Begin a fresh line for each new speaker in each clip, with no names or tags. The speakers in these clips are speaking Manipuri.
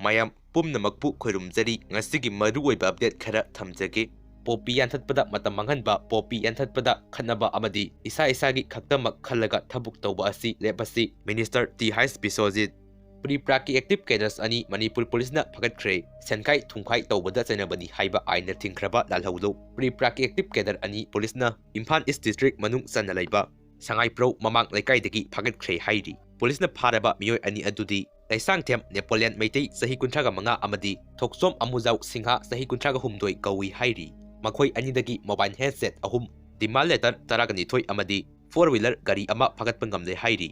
mayam pumnamakpu khurumjari ngasigi maruoiba update khara thamjage. Popi yanthатpada matam manghanba popi yanthатpada khanaba amadi isa isagi khaktamak khallaga thabuk tawba asi lepasi Minister T Hais Biswajit. Pre-praki active cadres ani Manipur Police na phagatkhre senkai thungkhai tawbada chanabani haiba aina thingkhraba lalhaulo. Pre-praki active cadre ani police na Imphal East District manung sanna laiba Sangai Pro mamang lekaidagi phagatkhre hairi. Police na pharaba miyoi ani adudi Laisangthem Napoleon Meitei sahi kuntraga manga amadi Thoksom Amujau Singha sahi kuntraga humdoi kawi hairi. Makhoi anidagi mobile handset ahum demand letter taragani thoi amadi 4-wheeler gari ama phagatpa ngamle hairi.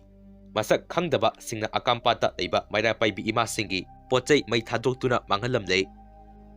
Masak khangdaba singna akampata leiba maira paibi ima singi pochai mai thadroktuna manghalamle.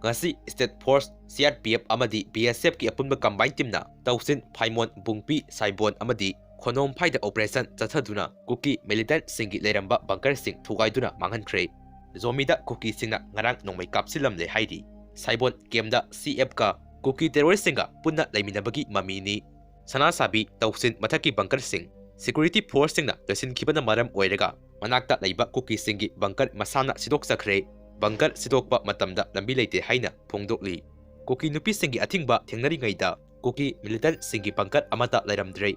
Ngasi State Force CRPF amadi BSF ki apunba combined team na Tausin Phaimon Bungpi Saibon amadi Khonom Phaida operation chathaduna kuki militant singi leramba bunker sing thugaiduna manghankhre. Zomida kuki singna ngarang nongmai kapsilamle hairi. Saibon kemda CF ka kuki terrorist singa punna laiminabagi mamini. Sanasabi Tausin mathaki bunker sing Security Force singna tosin khibana maram oiraga manakta laiba kuki singi bunker masana sidok sakre bunker sidokpa matamda lambi leite haina phongdokli. Kuki nupi singi athingba thengnari ngaida kuki militant singi bunker amata lairamdre.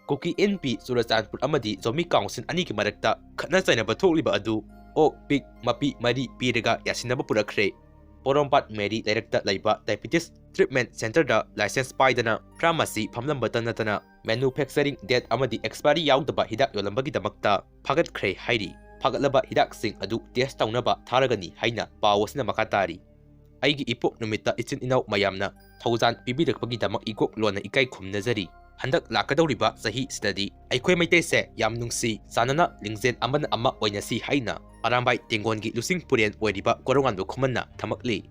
Kuki NP Surachandpur amadi Zomi Council ani ki marakta khatna chainaba thokliba adu ok pik mapi mari piraga yasinaba purakre. Porompat Mary Director Laiba Diabetes Treatment Center da license paidana pharmacy phamlamba tanatana manufacturing date amadi expiry yaudaba hidak yolambagi damakta phagatkhre hairi. Phagatlaba hidak sing adu test taunaba tharagani haina pawasna makatari. Aigi ipok numita ichin inaw mayamna thaujan pibirakpagi damak ikok lona ikai khumnajari. Handak lakadawriba sahi study aikhoi maitese yam nungsi sanana lingzen amana ama oinasi haina Arambai Tingongi Lusing Purian oiriba korongan do khumanna thamakli.